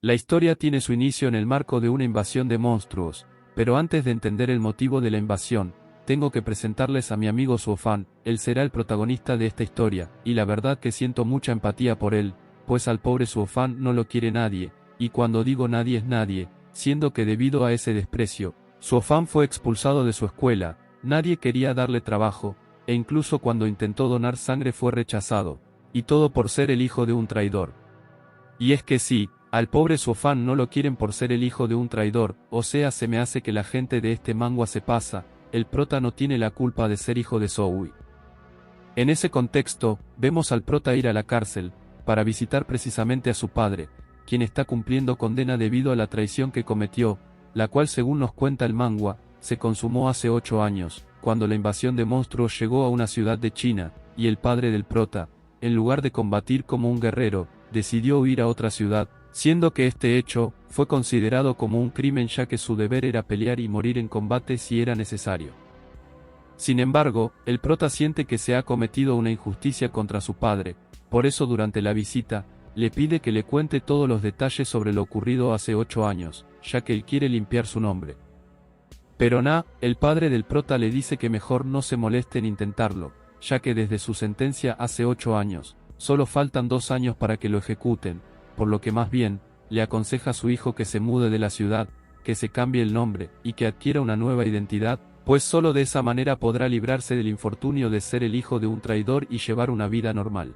La historia tiene su inicio en el marco de una invasión de monstruos, pero antes de entender el motivo de la invasión, tengo que presentarles a mi amigo Suofan. Él será el protagonista de esta historia, y la verdad que siento mucha empatía por él, pues al pobre Suofan no lo quiere nadie, y cuando digo nadie es nadie, siendo que debido a ese desprecio, Suofan fue expulsado de su escuela, nadie quería darle trabajo, e incluso cuando intentó donar sangre fue rechazado, y todo por ser el hijo de un traidor. Y es que sí, al pobre Suofan no lo quieren por ser el hijo de un traidor, o sea, se me hace que la gente de este manga se pasa, el prota no tiene la culpa de ser hijo de Zoe. En ese contexto, vemos al prota ir a la cárcel, para visitar precisamente a su padre, quien está cumpliendo condena debido a la traición que cometió, la cual según nos cuenta el manga, se consumó hace 8 años, cuando la invasión de monstruos llegó a una ciudad de China, y el padre del prota, en lugar de combatir como un guerrero, decidió huir a otra ciudad, siendo que este hecho fue considerado como un crimen ya que su deber era pelear y morir en combate si era necesario. Sin embargo, el prota siente que se ha cometido una injusticia contra su padre, por eso durante la visita, le pide que le cuente todos los detalles sobre lo ocurrido hace 8 años, ya que él quiere limpiar su nombre. Pero el padre del prota le dice que mejor no se moleste en intentarlo, ya que desde su sentencia hace 8 años, solo faltan 2 años para que lo ejecuten, por lo que más bien, le aconseja a su hijo que se mude de la ciudad, que se cambie el nombre, y que adquiera una nueva identidad, pues solo de esa manera podrá librarse del infortunio de ser el hijo de un traidor y llevar una vida normal.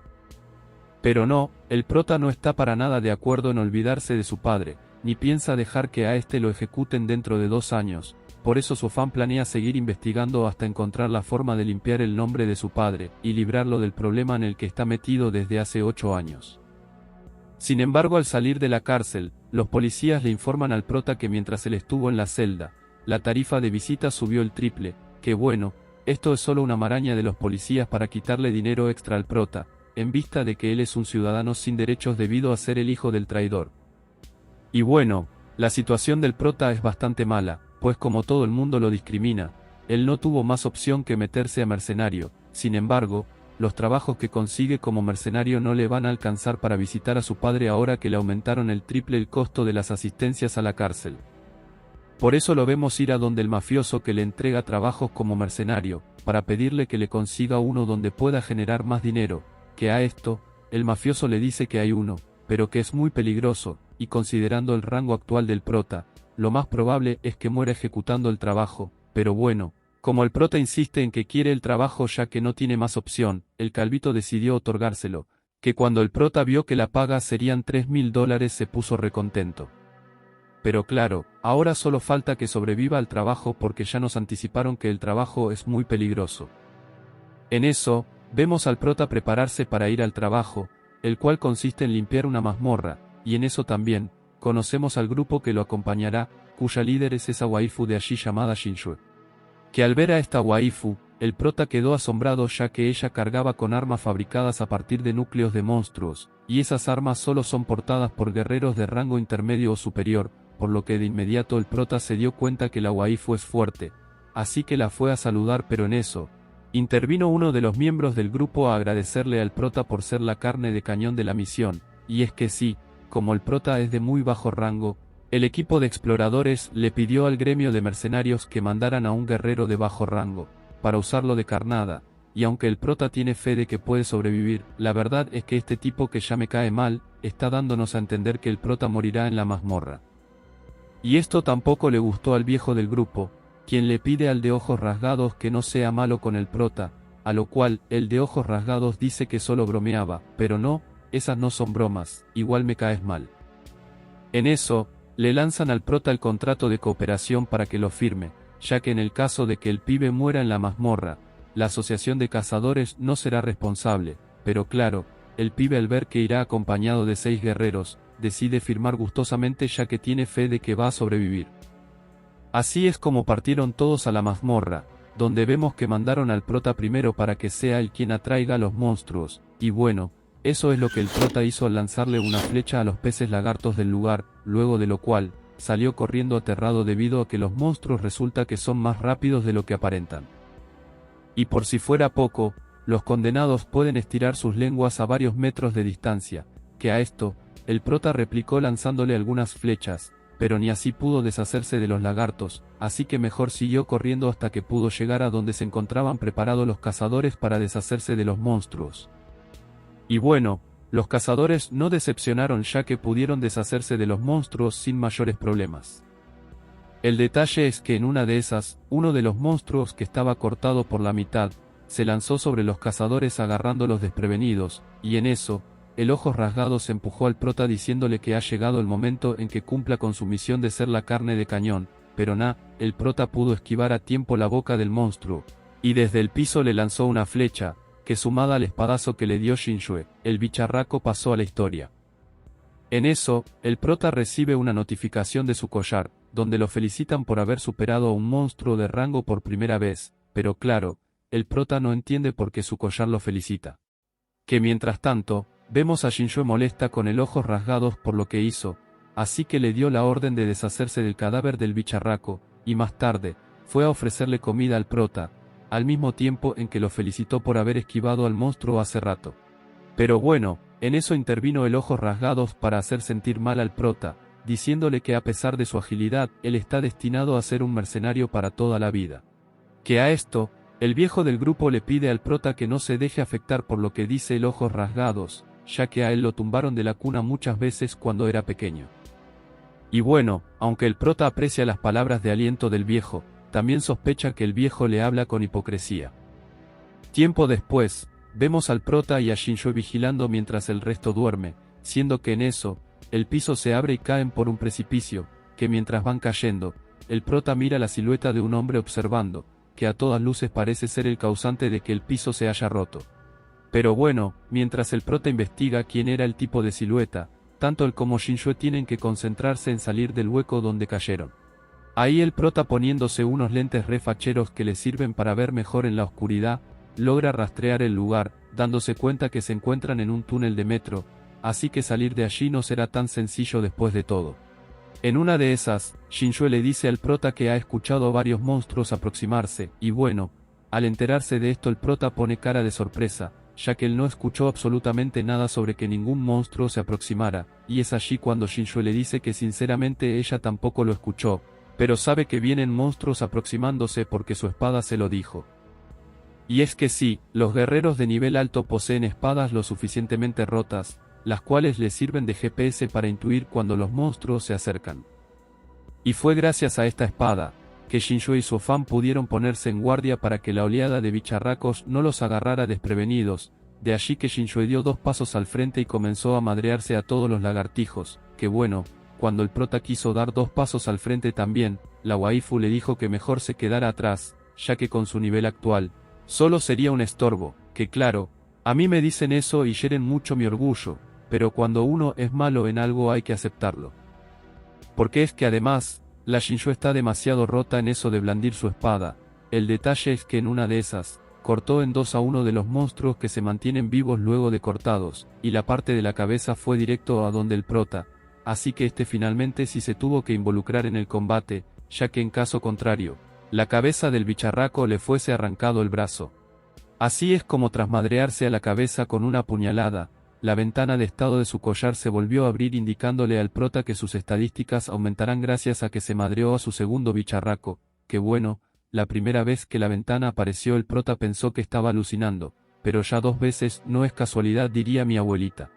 Pero el prota no está para nada de acuerdo en olvidarse de su padre, ni piensa dejar que a este lo ejecuten dentro de 2 años, por eso Suofan planea seguir investigando hasta encontrar la forma de limpiar el nombre de su padre, y librarlo del problema en el que está metido desde hace 8 años. Sin embargo, al salir de la cárcel, los policías le informan al prota que mientras él estuvo en la celda, la tarifa de visita subió el triple, que bueno, esto es solo una maraña de los policías para quitarle dinero extra al prota, en vista de que él es un ciudadano sin derechos debido a ser el hijo del traidor. Y bueno, la situación del prota es bastante mala, pues como todo el mundo lo discrimina, él no tuvo más opción que meterse a mercenario. Sin embargo, los trabajos que consigue como mercenario no le van a alcanzar para visitar a su padre ahora que le aumentaron el triple el costo de las asistencias a la cárcel. Por eso lo vemos ir a donde el mafioso que le entrega trabajos como mercenario, para pedirle que le consiga uno donde pueda generar más dinero, que a esto, el mafioso le dice que hay uno, pero que es muy peligroso, y considerando el rango actual del prota, lo más probable es que muera ejecutando el trabajo, pero bueno, como el prota insiste en que quiere el trabajo ya que no tiene más opción, el calvito decidió otorgárselo, que cuando el prota vio que la paga serían $3.000 se puso recontento. Pero claro, ahora solo falta que sobreviva al trabajo porque ya nos anticiparon que el trabajo es muy peligroso. En eso, vemos al prota prepararse para ir al trabajo, el cual consiste en limpiar una mazmorra, y en eso también, conocemos al grupo que lo acompañará, cuya líder es esa waifu de allí llamada Shinshue. Que al ver a esta waifu, el prota quedó asombrado ya que ella cargaba con armas fabricadas a partir de núcleos de monstruos, y esas armas solo son portadas por guerreros de rango intermedio o superior, por lo que de inmediato el prota se dio cuenta que la waifu es fuerte, así que la fue a saludar, pero en eso, intervino uno de los miembros del grupo a agradecerle al prota por ser la carne de cañón de la misión, y es que sí, como el prota es de muy bajo rango, el equipo de exploradores le pidió al gremio de mercenarios que mandaran a un guerrero de bajo rango, para usarlo de carnada, y aunque el prota tiene fe de que puede sobrevivir, la verdad es que este tipo que ya me cae mal, está dándonos a entender que el prota morirá en la mazmorra. Y esto tampoco le gustó al viejo del grupo, quien le pide al de ojos rasgados que no sea malo con el prota, a lo cual, el de ojos rasgados dice que solo bromeaba, pero no, esas no son bromas, igual me caes mal. En eso, le lanzan al prota el contrato de cooperación para que lo firme, ya que en el caso de que el pibe muera en la mazmorra, la asociación de cazadores no será responsable, pero claro, el pibe al ver que irá acompañado de 6 guerreros, decide firmar gustosamente ya que tiene fe de que va a sobrevivir. Así es como partieron todos a la mazmorra, donde vemos que mandaron al prota primero para que sea él quien atraiga a los monstruos, y bueno, eso es lo que el prota hizo al lanzarle una flecha a los peces lagartos del lugar, luego de lo cual, salió corriendo aterrado debido a que los monstruos resulta que son más rápidos de lo que aparentan. Y por si fuera poco, los condenados pueden estirar sus lenguas a varios metros de distancia, que a esto, el prota replicó lanzándole algunas flechas, pero ni así pudo deshacerse de los lagartos, así que mejor siguió corriendo hasta que pudo llegar a donde se encontraban preparados los cazadores para deshacerse de los monstruos. Y bueno, los cazadores no decepcionaron ya que pudieron deshacerse de los monstruos sin mayores problemas. El detalle es que en una de esas, uno de los monstruos que estaba cortado por la mitad, se lanzó sobre los cazadores agarrándolos desprevenidos, y en eso, el Ojos Rasgados empujó al prota diciéndole que ha llegado el momento en que cumpla con su misión de ser la carne de cañón, pero el prota pudo esquivar a tiempo la boca del monstruo, y desde el piso le lanzó una flecha, que sumada al espadazo que le dio Shinshue, el bicharraco pasó a la historia. En eso, el prota recibe una notificación de su collar, donde lo felicitan por haber superado a un monstruo de rango por primera vez, pero claro, el prota no entiende por qué su collar lo felicita. Que mientras tanto, vemos a Shinshue molesta con el Ojos Rasgados por lo que hizo, así que le dio la orden de deshacerse del cadáver del bicharraco, y más tarde, fue a ofrecerle comida al prota, al mismo tiempo en que lo felicitó por haber esquivado al monstruo hace rato. Pero bueno, en eso intervino el Ojos Rasgados para hacer sentir mal al prota, diciéndole que a pesar de su agilidad, él está destinado a ser un mercenario para toda la vida. Que a esto, el viejo del grupo le pide al prota que no se deje afectar por lo que dice el Ojos Rasgados, ya que a él lo tumbaron de la cuna muchas veces cuando era pequeño. Y bueno, aunque el prota aprecia las palabras de aliento del viejo, también sospecha que el viejo le habla con hipocresía. Tiempo después, vemos al prota y a Shinshue vigilando mientras el resto duerme, siendo que en eso, el piso se abre y caen por un precipicio, que mientras van cayendo, el prota mira la silueta de un hombre observando, que a todas luces parece ser el causante de que el piso se haya roto. Pero bueno, mientras el prota investiga quién era el tipo de silueta, tanto él como Shinshue tienen que concentrarse en salir del hueco donde cayeron. Ahí el prota, poniéndose unos lentes refacheros que le sirven para ver mejor en la oscuridad, logra rastrear el lugar, dándose cuenta que se encuentran en un túnel de metro, así que salir de allí no será tan sencillo después de todo. En una de esas, Shinshue le dice al prota que ha escuchado a varios monstruos aproximarse, y bueno, al enterarse de esto el prota pone cara de sorpresa, ya que él no escuchó absolutamente nada sobre que ningún monstruo se aproximara, y es allí cuando Shinshue le dice que sinceramente ella tampoco lo escuchó, pero sabe que vienen monstruos aproximándose porque su espada se lo dijo. Y es que sí, los guerreros de nivel alto poseen espadas lo suficientemente rotas, las cuales les sirven de GPS para intuir cuando los monstruos se acercan. Y fue gracias a esta espada, que Shinshue y su fan pudieron ponerse en guardia para que la oleada de bicharracos no los agarrara desprevenidos, de allí que Shinshue dio 2 pasos al frente y comenzó a madrearse a todos los lagartijos, que bueno, cuando el prota quiso dar 2 pasos al frente también, la waifu le dijo que mejor se quedara atrás, ya que con su nivel actual, solo sería un estorbo, que claro, a mí me dicen eso y hieren mucho mi orgullo, pero cuando uno es malo en algo hay que aceptarlo. Porque es que además, la Shinshue está demasiado rota en eso de blandir su espada, el detalle es que en una de esas, cortó en 2 a uno de los monstruos que se mantienen vivos luego de cortados, y la parte de la cabeza fue directo a donde el prota, así que este finalmente sí se tuvo que involucrar en el combate, ya que en caso contrario, la cabeza del bicharraco le fuese arrancado el brazo. Así es como tras madrearse a la cabeza con una puñalada, la ventana de estado de su collar se volvió a abrir indicándole al prota que sus estadísticas aumentarán gracias a que se madreó a su segundo bicharraco, que bueno, la primera vez que la ventana apareció el prota pensó que estaba alucinando, pero ya 2 veces no es casualidad diría mi abuelita.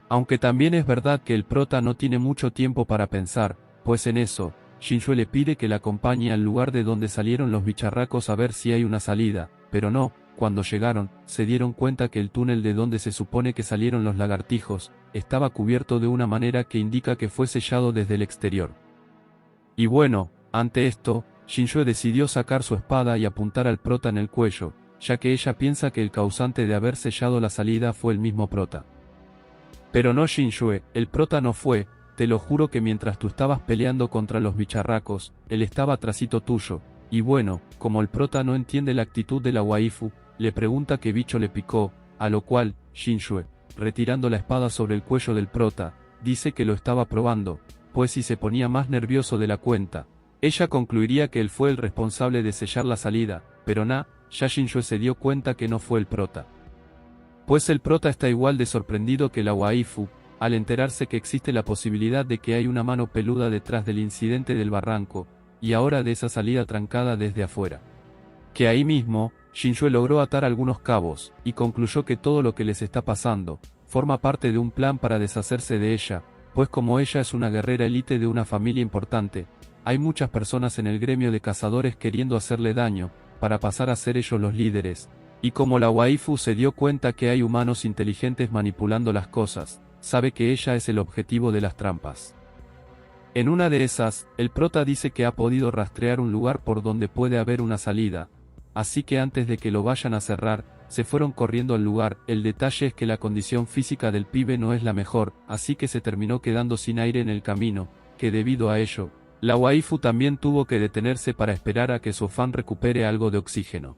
Aunque también es verdad que el prota no tiene mucho tiempo para pensar, pues en eso, Shinshue le pide que la acompañe al lugar de donde salieron los bicharracos a ver si hay una salida, pero no, cuando llegaron, se dieron cuenta que el túnel de donde se supone que salieron los lagartijos, estaba cubierto de una manera que indica que fue sellado desde el exterior. Y bueno, ante esto, Shinshue decidió sacar su espada y apuntar al prota en el cuello, ya que ella piensa que el causante de haber sellado la salida fue el mismo prota. Pero no Shinshue, el prota no fue, te lo juro que mientras tú estabas peleando contra los bicharracos, él estaba trasito tuyo, y bueno, como el prota no entiende la actitud de la waifu, le pregunta qué bicho le picó, a lo cual, Shinshue, retirando la espada sobre el cuello del prota, dice que lo estaba probando, pues si se ponía más nervioso de la cuenta, ella concluiría que él fue el responsable de sellar la salida, pero ya Shinshue se dio cuenta que no fue el prota. Pues el prota está igual de sorprendido que la waifu, al enterarse que existe la posibilidad de que hay una mano peluda detrás del incidente del barranco, y ahora de esa salida trancada desde afuera. Que ahí mismo, Shinjue logró atar algunos cabos, y concluyó que todo lo que les está pasando, forma parte de un plan para deshacerse de ella, pues como ella es una guerrera élite de una familia importante, hay muchas personas en el gremio de cazadores queriendo hacerle daño, para pasar a ser ellos los líderes, y como la waifu se dio cuenta que hay humanos inteligentes manipulando las cosas, sabe que ella es el objetivo de las trampas. En una de esas, el prota dice que ha podido rastrear un lugar por donde puede haber una salida, así que antes de que lo vayan a cerrar, se fueron corriendo al lugar. El detalle es que la condición física del pibe no es la mejor, así que se terminó quedando sin aire en el camino, que debido a ello, la waifu también tuvo que detenerse para esperar a que su fan recupere algo de oxígeno.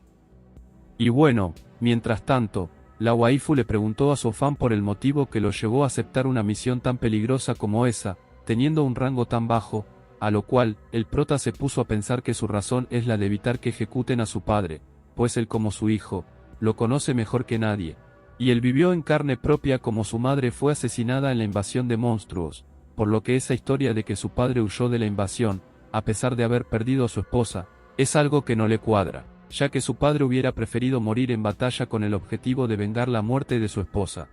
Y bueno, mientras tanto, la waifu le preguntó a su fan por el motivo que lo llevó a aceptar una misión tan peligrosa como esa, teniendo un rango tan bajo, a lo cual, el prota se puso a pensar que su razón es la de evitar que ejecuten a su padre, pues él como su hijo, lo conoce mejor que nadie, y él vivió en carne propia como su madre fue asesinada en la invasión de monstruos, por lo que esa historia de que su padre huyó de la invasión, a pesar de haber perdido a su esposa, es algo que no le cuadra, ya que su padre hubiera preferido morir en batalla con el objetivo de vengar la muerte de su esposa.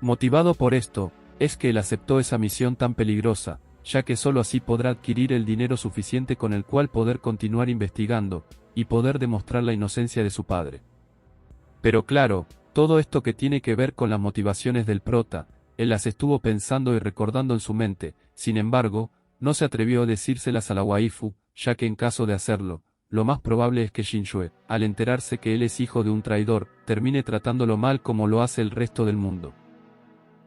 Motivado por esto, es que él aceptó esa misión tan peligrosa, ya que solo así podrá adquirir el dinero suficiente con el cual poder continuar investigando, y poder demostrar la inocencia de su padre. Pero claro, todo esto que tiene que ver con las motivaciones del prota, él las estuvo pensando y recordando en su mente, sin embargo, no se atrevió a decírselas a la waifu, ya que en caso de hacerlo, lo más probable es que Shinjue, al enterarse que él es hijo de un traidor, termine tratándolo mal como lo hace el resto del mundo.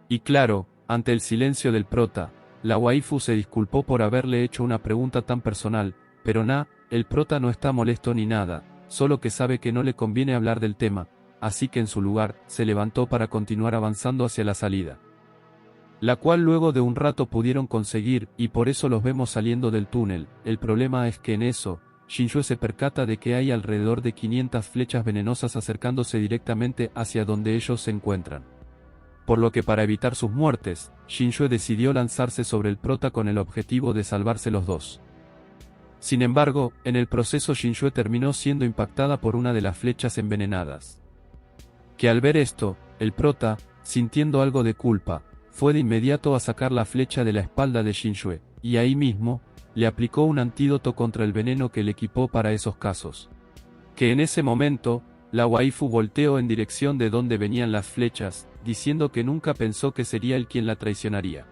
Y claro, ante el silencio del prota, la waifu se disculpó por haberle hecho una pregunta tan personal, pero el prota no está molesto ni nada, solo que sabe que no le conviene hablar del tema, así que en su lugar, se levantó para continuar avanzando hacia la salida. La cual luego de un rato pudieron conseguir, y por eso los vemos saliendo del túnel. El problema es que en eso, Shinjue se percata de que hay alrededor de 500 flechas venenosas acercándose directamente hacia donde ellos se encuentran. Por lo que para evitar sus muertes, Shinjue decidió lanzarse sobre el prota con el objetivo de salvarse los dos. Sin embargo, en el proceso Shinjue terminó siendo impactada por una de las flechas envenenadas. Que al ver esto, el prota, sintiendo algo de culpa, fue de inmediato a sacar la flecha de la espalda de Shinjue, y ahí mismo, le aplicó un antídoto contra el veneno que le equipó para esos casos. Que en ese momento, la waifu volteó en dirección de donde venían las flechas, diciendo que nunca pensó que sería él quien la traicionaría.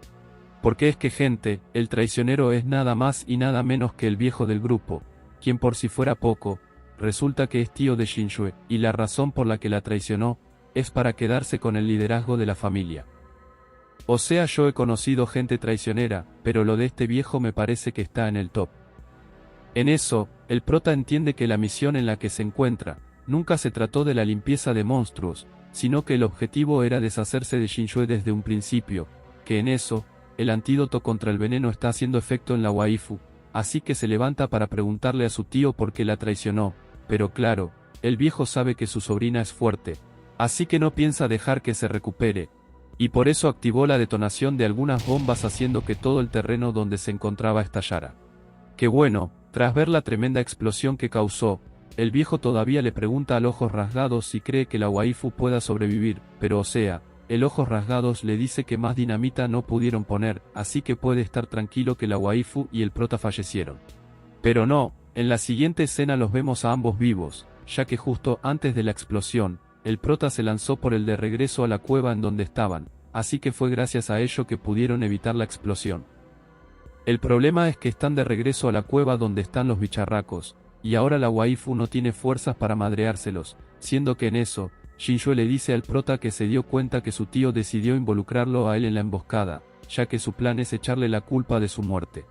Porque es que gente, el traicionero es nada más y nada menos que el viejo del grupo, quien por si fuera poco, resulta que es tío de Shinjue, y la razón por la que la traicionó, es para quedarse con el liderazgo de la familia. O sea, yo he conocido gente traicionera, pero lo de este viejo me parece que está en el top. En eso, el prota entiende que la misión en la que se encuentra, nunca se trató de la limpieza de monstruos, sino que el objetivo era deshacerse de Shinjue desde un principio, que en eso, el antídoto contra el veneno está haciendo efecto en la waifu, así que se levanta para preguntarle a su tío por qué la traicionó, pero claro, el viejo sabe que su sobrina es fuerte, así que no piensa dejar que se recupere, y por eso activó la detonación de algunas bombas haciendo que todo el terreno donde se encontraba estallara. Que bueno, tras ver la tremenda explosión que causó, el viejo todavía le pregunta al Ojos Rasgados si cree que la waifu pueda sobrevivir, pero o sea, el Ojos Rasgados le dice que más dinamita no pudieron poner, así que puede estar tranquilo que la waifu y el prota fallecieron. Pero no, en la siguiente escena los vemos a ambos vivos, ya que justo antes de la explosión, el prota se lanzó por el de regreso a la cueva en donde estaban, así que fue gracias a ello que pudieron evitar la explosión. El problema es que están de regreso a la cueva donde están los bicharracos, y ahora la waifu no tiene fuerzas para madreárselos, siendo que en eso, Shinjue le dice al prota que se dio cuenta que su tío decidió involucrarlo a él en la emboscada, ya que su plan es echarle la culpa de su muerte.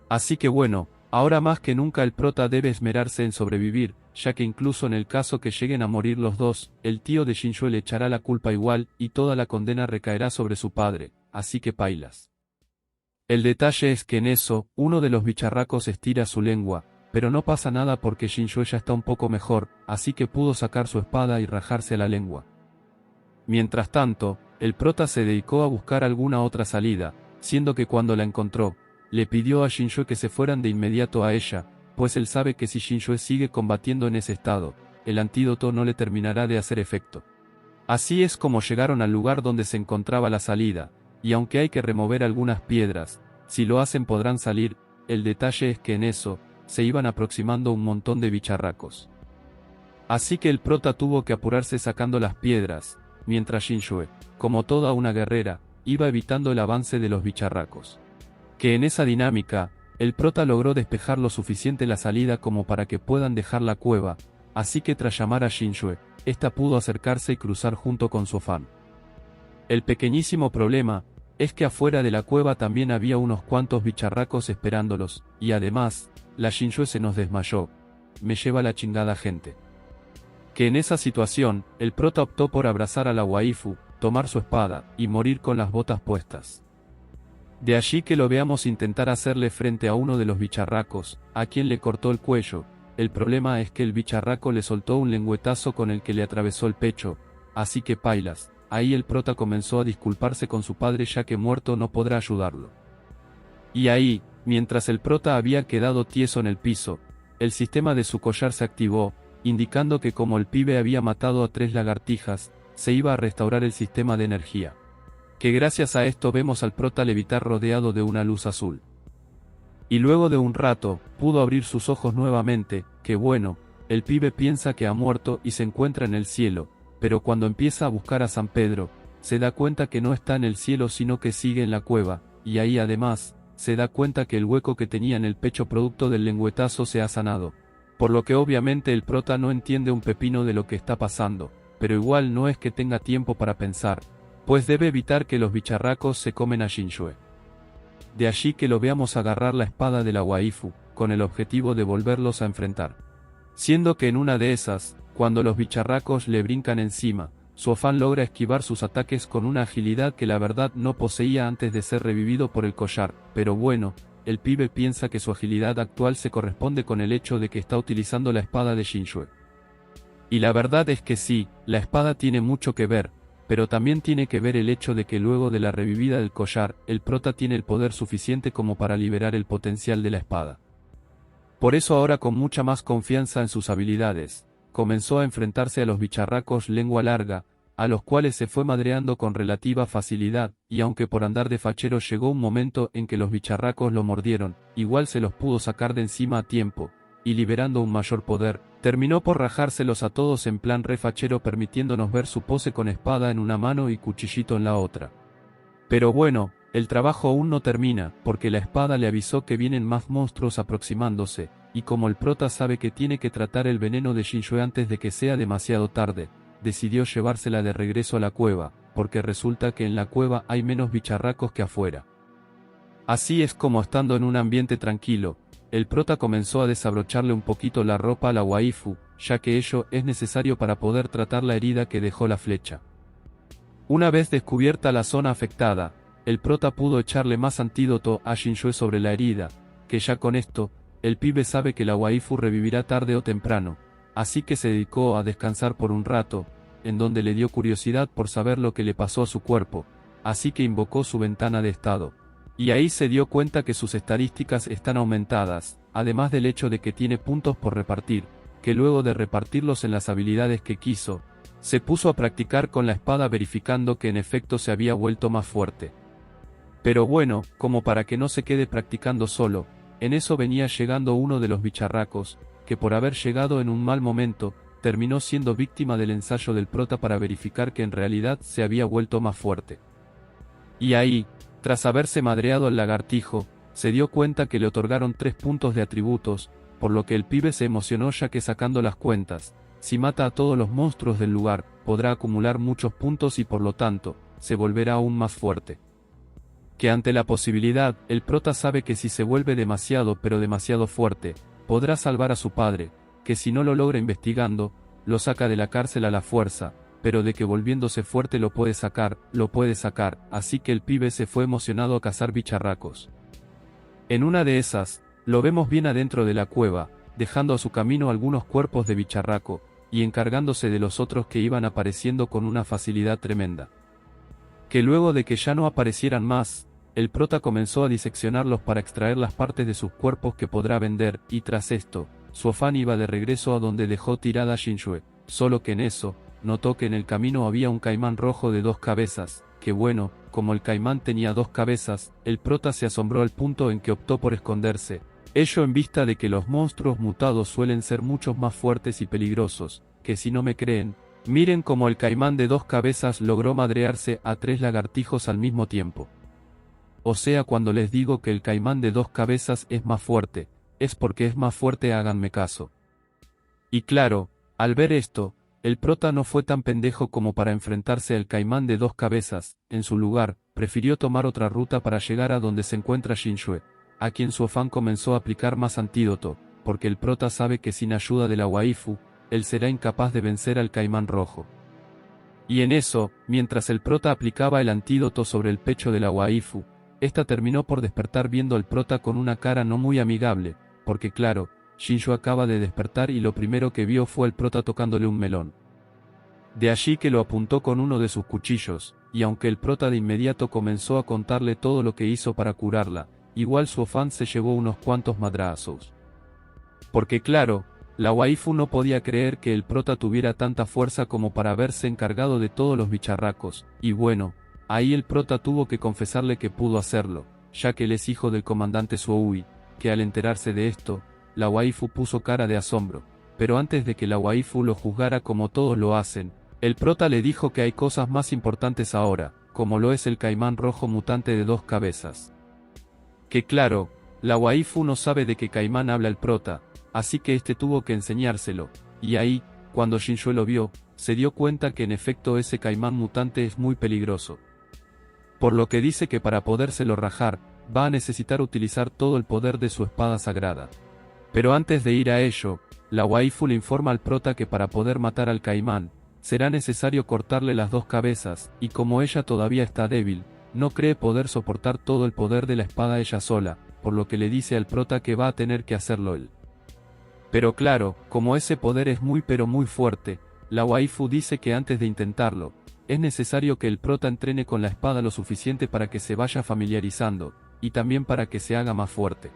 Así que bueno, ahora más que nunca el prota debe esmerarse en sobrevivir, ya que incluso en el caso que lleguen a morir los dos, el tío de Shinjue le echará la culpa igual, y toda la condena recaerá sobre su padre, así que pailas. El detalle es que en eso, uno de los bicharracos estira su lengua, pero no pasa nada porque Shinjue ya está un poco mejor, así que pudo sacar su espada y rajarse la lengua. Mientras tanto, el prota se dedicó a buscar alguna otra salida, siendo que cuando la encontró, le pidió a Shinjue que se fueran de inmediato a ella, pues él sabe que si Shinjue sigue combatiendo en ese estado, el antídoto no le terminará de hacer efecto. Así es como llegaron al lugar donde se encontraba la salida, y aunque hay que remover algunas piedras, si lo hacen podrán salir, el detalle es que en eso, se iban aproximando un montón de bicharracos. Así que el prota tuvo que apurarse sacando las piedras, mientras Shinjue, como toda una guerrera, iba evitando el avance de los bicharracos. Que en esa dinámica, el prota logró despejar lo suficiente la salida como para que puedan dejar la cueva, así que tras llamar a Shinjue, ésta pudo acercarse y cruzar junto con su fan. El pequeñísimo problema, es que afuera de la cueva también había unos cuantos bicharracos esperándolos, y además, la Shinjue se nos desmayó. Me lleva la chingada gente. Que en esa situación, el prota optó por abrazar a la waifu, tomar su espada, y morir con las botas puestas. De allí que lo veamos intentar hacerle frente a uno de los bicharracos, a quien le cortó el cuello. El problema es que el bicharraco le soltó un lengüetazo con el que le atravesó el pecho, así que pailas. Ahí el prota comenzó a disculparse con su padre ya que muerto no podrá ayudarlo. Y ahí, mientras el prota había quedado tieso en el piso, el sistema de su collar se activó, indicando que como el pibe había matado a 3 lagartijas, se iba a restaurar el sistema de energía. Que gracias a esto vemos al prota levitar rodeado de una luz azul. Y luego de un rato, pudo abrir sus ojos nuevamente, que bueno, el pibe piensa que ha muerto y se encuentra en el cielo, pero cuando empieza a buscar a San Pedro, se da cuenta que no está en el cielo sino que sigue en la cueva, y ahí además, se da cuenta que el hueco que tenía en el pecho producto del lengüetazo se ha sanado. Por lo que obviamente el prota no entiende un pepino de lo que está pasando, pero igual no es que tenga tiempo para pensar, pues debe evitar que los bicharracos se comen a Shinjue. De allí que lo veamos agarrar la espada de la waifu, con el objetivo de volverlos a enfrentar. Siendo que en una de esas, cuando los bicharracos le brincan encima, su afán logra esquivar sus ataques con una agilidad que la verdad no poseía antes de ser revivido por el collar, pero bueno, el pibe piensa que su agilidad actual se corresponde con el hecho de que está utilizando la espada de Shinjue. Y la verdad es que sí, la espada tiene mucho que ver, pero también tiene que ver el hecho de que luego de la revivida del collar, el prota tiene el poder suficiente como para liberar el potencial de la espada. Por eso ahora con mucha más confianza en sus habilidades, comenzó a enfrentarse a los bicharracos lengua larga, a los cuales se fue madreando con relativa facilidad, y aunque por andar de fachero llegó un momento en que los bicharracos lo mordieron, igual se los pudo sacar de encima a tiempo, y liberando un mayor poder, terminó por rajárselos a todos en plan re fachero permitiéndonos ver su pose con espada en una mano y cuchillito en la otra. Pero bueno, el trabajo aún no termina, porque la espada le avisó que vienen más monstruos aproximándose, y como el prota sabe que tiene que tratar el veneno de Shinjue antes de que sea demasiado tarde, decidió llevársela de regreso a la cueva, porque resulta que en la cueva hay menos bicharracos que afuera. Así es como estando en un ambiente tranquilo, el prota comenzó a desabrocharle un poquito la ropa a la waifu, ya que ello es necesario para poder tratar la herida que dejó la flecha. Una vez descubierta la zona afectada, el prota pudo echarle más antídoto a Shinjue sobre la herida, que ya con esto, el pibe sabe que la waifu revivirá tarde o temprano, así que se dedicó a descansar por un rato, en donde le dio curiosidad por saber lo que le pasó a su cuerpo, así que invocó su ventana de estado. Y ahí se dio cuenta que sus estadísticas están aumentadas, además del hecho de que tiene puntos por repartir, que luego de repartirlos en las habilidades que quiso, se puso a practicar con la espada verificando que en efecto se había vuelto más fuerte. Pero bueno, como para que no se quede practicando solo, en eso venía llegando uno de los bicharracos, que por haber llegado en un mal momento, terminó siendo víctima del ensayo del prota para verificar que en realidad se había vuelto más fuerte. Y ahí, tras haberse madreado al lagartijo, se dio cuenta que le otorgaron 3 puntos de atributos, por lo que el pibe se emocionó ya que sacando las cuentas, si mata a todos los monstruos del lugar, podrá acumular muchos puntos y por lo tanto, se volverá aún más fuerte. Que ante la posibilidad, el prota sabe que si se vuelve demasiado pero demasiado fuerte, podrá salvar a su padre, que si no lo logra investigando, lo saca de la cárcel a la fuerza, pero de que volviéndose fuerte lo puede sacar, así que el pibe se fue emocionado a cazar bicharracos. En una de esas, lo vemos bien adentro de la cueva, dejando a su camino algunos cuerpos de bicharraco, y encargándose de los otros que iban apareciendo con una facilidad tremenda. Que luego de que ya no aparecieran más, el prota comenzó a diseccionarlos para extraer las partes de sus cuerpos que podrá vender, y tras esto, su afán iba de regreso a donde dejó tirada a Shinjue, solo que en eso, notó que en el camino había un caimán rojo de 2 cabezas, que bueno, como el caimán tenía 2 cabezas, el prota se asombró al punto en que optó por esconderse, ello en vista de que los monstruos mutados suelen ser mucho más fuertes y peligrosos, que si no me creen, miren cómo el caimán de 2 cabezas logró madrearse a 3 lagartijos al mismo tiempo. O sea, cuando les digo que el caimán de 2 cabezas es más fuerte, es porque es más fuerte, háganme caso. Y claro, al ver esto, el prota no fue tan pendejo como para enfrentarse al caimán de 2 cabezas, en su lugar, prefirió tomar otra ruta para llegar a donde se encuentra Shinjue, a quien su afán comenzó a aplicar más antídoto, porque el prota sabe que sin ayuda de la waifu, él será incapaz de vencer al caimán rojo. Y en eso, mientras el prota aplicaba el antídoto sobre el pecho de la waifu, esta terminó por despertar viendo al prota con una cara no muy amigable, porque claro, Shinjue acaba de despertar y lo primero que vio fue al prota tocándole un melón. De allí que lo apuntó con uno de sus cuchillos, y aunque el prota de inmediato comenzó a contarle todo lo que hizo para curarla, igual su afán se llevó unos cuantos madrazos. Porque claro, la waifu no podía creer que el prota tuviera tanta fuerza como para haberse encargado de todos los bicharracos, y bueno, ahí el prota tuvo que confesarle que pudo hacerlo, ya que él es hijo del comandante Suoui, que al enterarse de esto, la waifu puso cara de asombro, pero antes de que la waifu lo juzgara como todos lo hacen, el prota le dijo que hay cosas más importantes ahora, como lo es el caimán rojo mutante de 2 cabezas. Que claro, la waifu no sabe de qué caimán habla el prota, así que este tuvo que enseñárselo, y ahí, cuando Shinjue lo vio, se dio cuenta que en efecto ese caimán mutante es muy peligroso. Por lo que dice que para podérselo rajar, va a necesitar utilizar todo el poder de su espada sagrada. Pero antes de ir a ello, la waifu le informa al prota que para poder matar al caimán, será necesario cortarle las 2 cabezas, y como ella todavía está débil, no cree poder soportar todo el poder de la espada ella sola, por lo que le dice al prota que va a tener que hacerlo él. Pero claro, como ese poder es muy pero muy fuerte, la waifu dice que antes de intentarlo, es necesario que el prota entrene con la espada lo suficiente para que se vaya familiarizando, y también para que se haga más fuerte.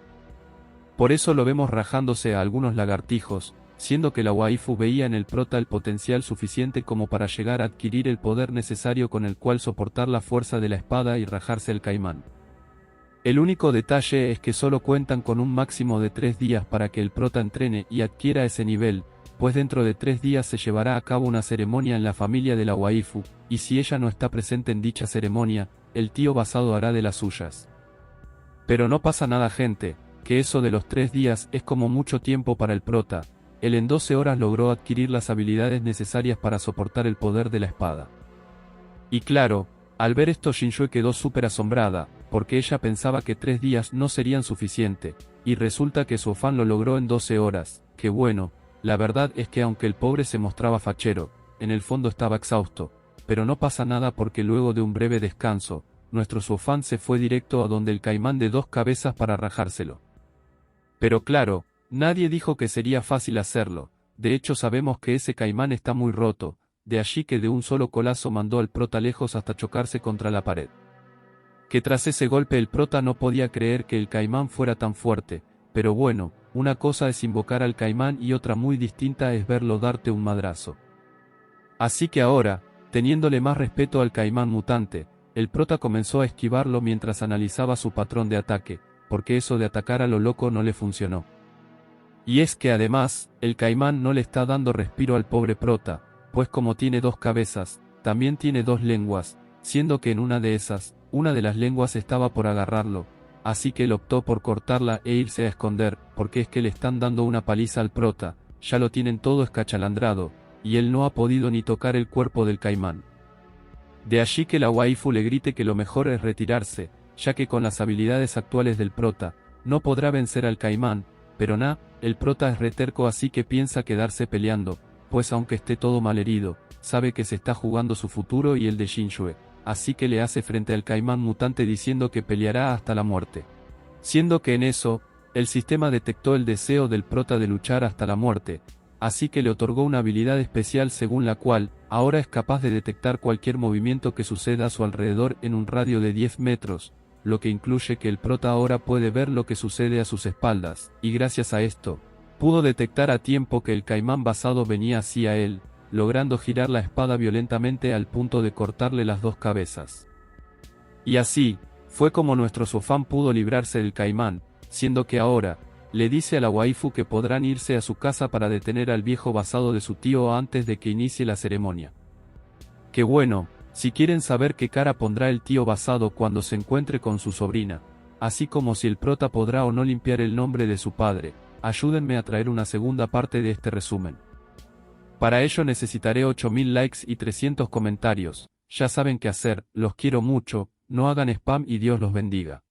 Por eso lo vemos rajándose a algunos lagartijos, siendo que la waifu veía en el prota el potencial suficiente como para llegar a adquirir el poder necesario con el cual soportar la fuerza de la espada y rajarse el caimán. El único detalle es que solo cuentan con un máximo de 3 días para que el prota entrene y adquiera ese nivel, pues dentro de 3 días se llevará a cabo una ceremonia en la familia de la waifu, y si ella no está presente en dicha ceremonia, el tío basado hará de las suyas. Pero no pasa nada, gente, que eso de los 3 días es como mucho tiempo para el prota. Él en 12 horas logró adquirir las habilidades necesarias para soportar el poder de la espada. Y claro, al ver esto Shinjue quedó súper asombrada, porque ella pensaba que 3 días no serían suficiente, y resulta que su afán lo logró en 12 horas, que bueno, la verdad es que aunque el pobre se mostraba fachero, en el fondo estaba exhausto, pero no pasa nada porque luego de un breve descanso, nuestro Suofan se fue directo a donde el caimán de 2 cabezas para rajárselo. Pero claro, nadie dijo que sería fácil hacerlo, de hecho sabemos que ese caimán está muy roto, de allí que de un solo colazo mandó al prota lejos hasta chocarse contra la pared. Que tras ese golpe el prota no podía creer que el caimán fuera tan fuerte, pero bueno, una cosa es invocar al caimán y otra muy distinta es verlo darte un madrazo. Así que ahora, teniéndole más respeto al caimán mutante, el prota comenzó a esquivarlo mientras analizaba su patrón de ataque, porque eso de atacar a lo loco no le funcionó. Y es que además, el caimán no le está dando respiro al pobre prota, pues como tiene 2 cabezas, también tiene 2 lenguas, siendo que en una de esas, una de las lenguas estaba por agarrarlo, así que él optó por cortarla e irse a esconder, porque es que le están dando una paliza al prota, ya lo tienen todo escachalandrado, y él no ha podido ni tocar el cuerpo del caimán. De allí que la waifu le grite que lo mejor es retirarse, ya que con las habilidades actuales del prota, no podrá vencer al caimán, pero el prota es reterco así que piensa quedarse peleando, pues aunque esté todo malherido, sabe que se está jugando su futuro y el de Shinjue, así que le hace frente al caimán mutante diciendo que peleará hasta la muerte. Siendo que en eso, el sistema detectó el deseo del prota de luchar hasta la muerte, así que le otorgó una habilidad especial según la cual, ahora es capaz de detectar cualquier movimiento que suceda a su alrededor en un radio de 10 metros, lo que incluye que el prota ahora puede ver lo que sucede a sus espaldas, y gracias a esto, pudo detectar a tiempo que el caimán basado venía hacia él, logrando girar la espada violentamente al punto de cortarle las dos cabezas. Y así, fue como nuestro Sofán pudo librarse del caimán, siendo que ahora, le dice a la waifu que podrán irse a su casa para detener al viejo basado de su tío antes de que inicie la ceremonia. Qué bueno, si quieren saber qué cara pondrá el tío basado cuando se encuentre con su sobrina, así como si el prota podrá o no limpiar el nombre de su padre, ayúdenme a traer una segunda parte de este resumen. Para ello necesitaré 8000 likes y 300 comentarios, ya saben qué hacer, los quiero mucho, no hagan spam y Dios los bendiga.